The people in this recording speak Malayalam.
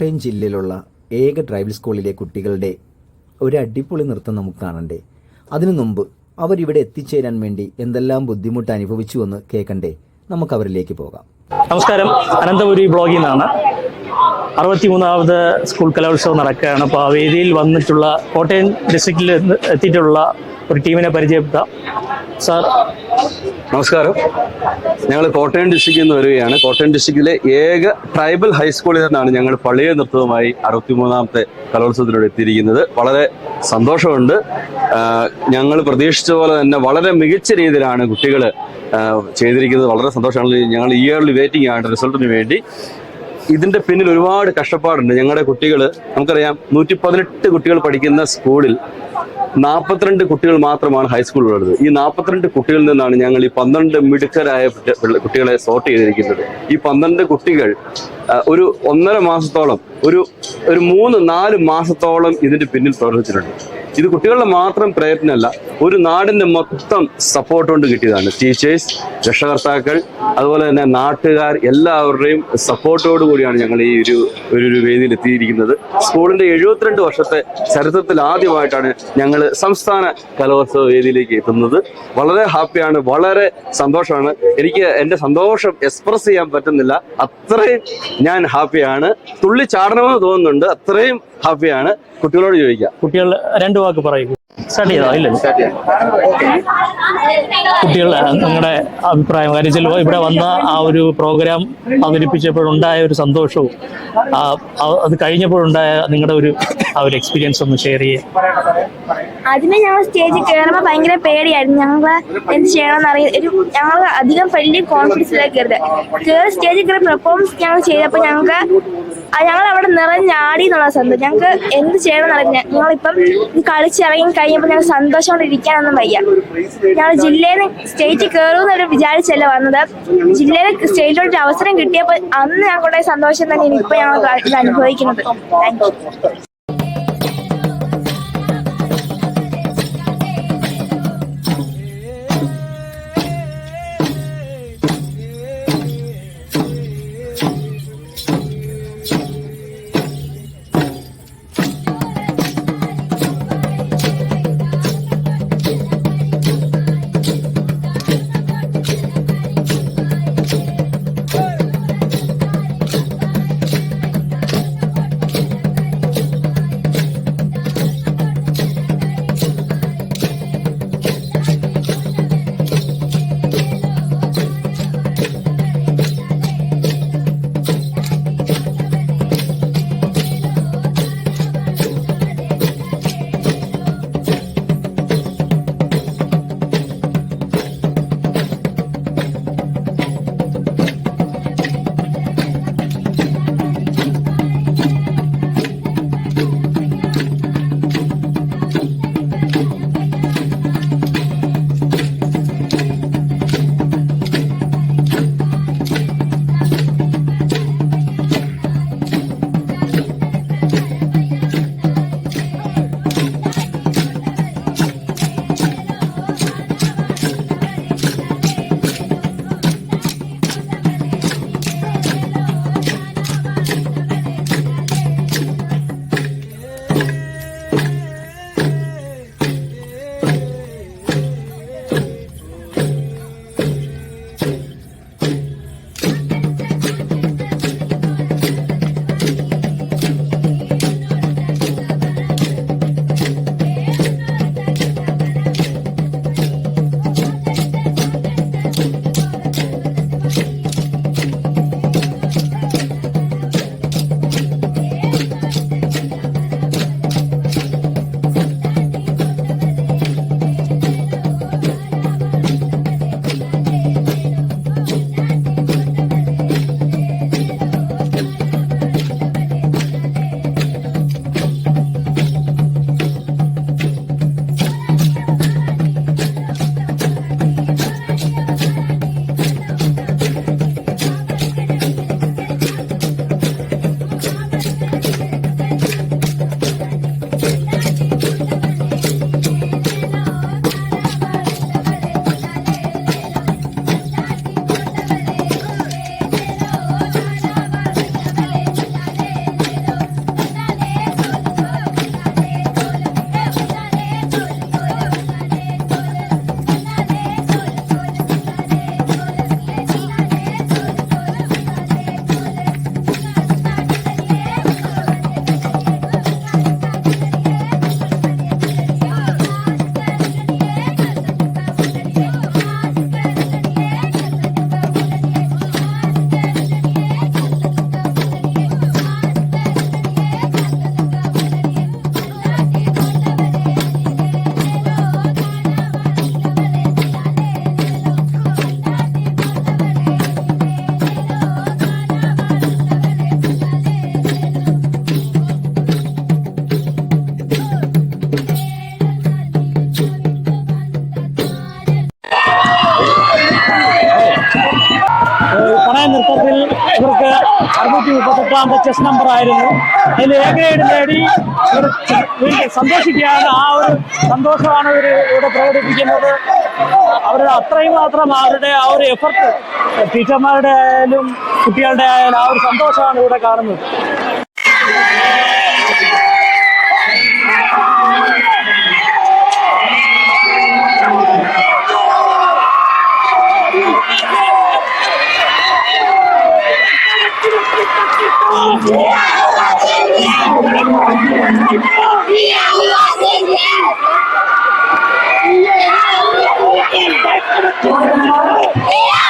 കോട്ടയം ജില്ലയിലുള്ള ഏക ഡ്രൈവിംഗ് സ്കൂളിലെ കുട്ടികളുടെ ഒരു അടിപൊളി നൃത്തം നമുക്ക് കാണണ്ടേ? അതിനു മുമ്പ് അവരിവിടെ എത്തിച്ചേരാൻ വേണ്ടി എന്തെല്ലാം ബുദ്ധിമുട്ട് അനുഭവിച്ചു എന്ന് കേൾക്കണ്ടേ? നമുക്ക് അവരിലേക്ക് പോകാം. നമസ്കാരം, അനന്തപുരി ബ്ലോഗിൽ നിന്നാണ്. 63ാമത് സ്കൂൾ കലോത്സവം നടക്കുകയാണ്. അപ്പോൾ ആ വേദിയിൽ വന്നിട്ടുള്ള കോട്ടയം ഡിസ്ട്രിക്റ്റിൽ എത്തിയിട്ടുള്ള ഒരു ടീമിനെ പരിചയപ്പെടാം. സാർ നമസ്കാരം, ഞങ്ങൾ കോട്ടയം ഡിസ്ട്രിക്റ്റിൽ നിന്ന് വരികയാണ്. കോട്ടയം ഡിസ്ട്രിക്റ്റിലെ ഏക ട്രൈബൽ ഹൈസ്കൂളിൽ നിന്നാണ് ഞങ്ങൾ പള്ളിയ നൃത്തവുമായി 63ാമത്തെ കലോത്സവത്തിലൂടെ എത്തിയിരിക്കുന്നത്. വളരെ സന്തോഷമുണ്ട്. ഞങ്ങൾ പ്രതീക്ഷിച്ച പോലെ തന്നെ വളരെ മികച്ച രീതിയിലാണ് കുട്ടികൾ ചെയ്തിരിക്കുന്നത്. വളരെ സന്തോഷമാണ്. ഞങ്ങൾ ഇയർലി വെയിറ്റിംഗ് ആണ് റിസൾട്ടിന് വേണ്ടി. ഇതിന്റെ പിന്നിൽ ഒരുപാട് കഷ്ടപ്പാടുണ്ട്. ഞങ്ങളുടെ കുട്ടികൾ, നമുക്കറിയാം, 118 കുട്ടികൾ പഠിക്കുന്ന സ്കൂളിൽ 42 കുട്ടികൾ മാത്രമാണ് ഹൈസ്കൂളിലുള്ളത്. ഈ 42 കുട്ടികളിൽ നിന്നാണ് ഞങ്ങൾ ഈ 12 മിടുക്കരായ കുട്ടികളെ സോർട്ട് ചെയ്തിരിക്കുന്നത്. ഈ 12 കുട്ടികൾ ഒരു 1.5 മാസത്തോളം, ഒരു 3-4 മാസത്തോളം ഇതിന്റെ പിന്നിൽ പ്രവർത്തിച്ചിട്ടുണ്ട്. ഇത് കുട്ടികളുടെ മാത്രം പ്രയത്നമല്ല, ഒരു നാടിന്റെ മൊത്തം സപ്പോർട്ട് കൊണ്ട് കിട്ടിയതാണ്. ടീച്ചേഴ്സ്, രക്ഷകർത്താക്കൾ, അതുപോലെ തന്നെ നാട്ടുകാർ, എല്ലാവരുടെയും സപ്പോർട്ടോടു കൂടിയാണ് ഞങ്ങൾ ഈ ഒരു വേദിയിൽ എത്തിയിരിക്കുന്നത്. സ്കൂളിന്റെ 72 വർഷത്തെ ചരിത്രത്തിൽ ആദ്യമായിട്ടാണ് ഞങ്ങൾ സംസ്ഥാന കലോത്സവ വേദിയിലേക്ക് എത്തുന്നത്. വളരെ ഹാപ്പിയാണ്, വളരെ സന്തോഷമാണ്. എനിക്ക് എന്റെ സന്തോഷം എക്സ്പ്രസ് ചെയ്യാൻ പറ്റുന്നില്ല. അത്രയും ഞാൻ ഹാപ്പിയാണ്. തുള്ളി ചാടണമെന്ന് തോന്നുന്നുണ്ട്. അത്രയും ഹാപ്പിയാണ്. കുട്ടികളോട് ചോദിക്കാം. കുട്ടികൾ 2 വാക്ക് പറയൂ. സ്റ്റാർട്ട് ചെയ്തോ? ഇല്ല, കുട്ടികൾ നിങ്ങളുടെ അഭിപ്രായം. കാര്യം ചിലപ്പോൾ ഇവിടെ വന്ന ആ ഒരു പ്രോഗ്രാം അവതരിപ്പിച്ചപ്പോഴുണ്ടായ ഒരു സന്തോഷവും അത് കഴിഞ്ഞപ്പോഴുണ്ടായ നിങ്ങളുടെ ആ ഒരു എക്സ്പീരിയൻസ് ഒന്ന് ഷെയർ ചെയ്യാം. ആദ്യമേ ഞങ്ങൾ സ്റ്റേജിൽ കയറുമ്പോൾ ഭയങ്കര പേടിയായിരുന്നു. ഞങ്ങൾ എന്ത് ചെയ്യണമെന്ന് അറിയാം. ഞങ്ങൾ അധികം വലിയ കോൺഫിഡൻസിലേക്ക് കയറി സ്റ്റേജിൽ കയറി പെർഫോമൻസ് ഞങ്ങൾ ചെയ്തപ്പോൾ ഞങ്ങൾ അവിടെ നിറഞ്ഞാടി എന്നുള്ള സന്തോഷം. ഞങ്ങൾക്ക് എന്ത് ചെയ്യണമെന്ന് അറിയാം. ഞങ്ങളിപ്പം കളിച്ചിറങ്ങി കഴിഞ്ഞപ്പോൾ ഞങ്ങൾ സന്തോഷം കൊണ്ട് ഇരിക്കാനൊന്നും വയ്യ. ഞങ്ങൾ ജില്ലയിൽ നിന്ന് സ്റ്റേറ്റിൽ കയറുമെന്നൊരു വിചാരിച്ചല്ല വന്നത്. ജില്ലയിൽ സ്റ്റേറ്റിലോട്ട് അവസരം കിട്ടിയപ്പോൾ അന്ന് ഞങ്ങളുടെ സന്തോഷം തന്നെ ഇപ്പോൾ ഞങ്ങൾ അനുഭവിക്കുന്നത്. Thank you. 638 ചെസ് നമ്പർ ആയിരുന്നു. അതിൽ എ ഗ്രേഡ് നേടി സന്തോഷിക്കുകയാണ്. ആ ഒരു സന്തോഷമാണ് ഇവർ ഇവിടെ പ്രകടിപ്പിക്കുന്നത്. അവരുടെ അത്രയും മാത്രം അവരുടെ ആ ഒരു എഫർട്ട്, ടീച്ചർമാരുടെ ആയാലും കുട്ടികളുടെ ആയാലും ആ ഒരു സന്തോഷമാണ് ഇവിടെ കാണുന്നത്.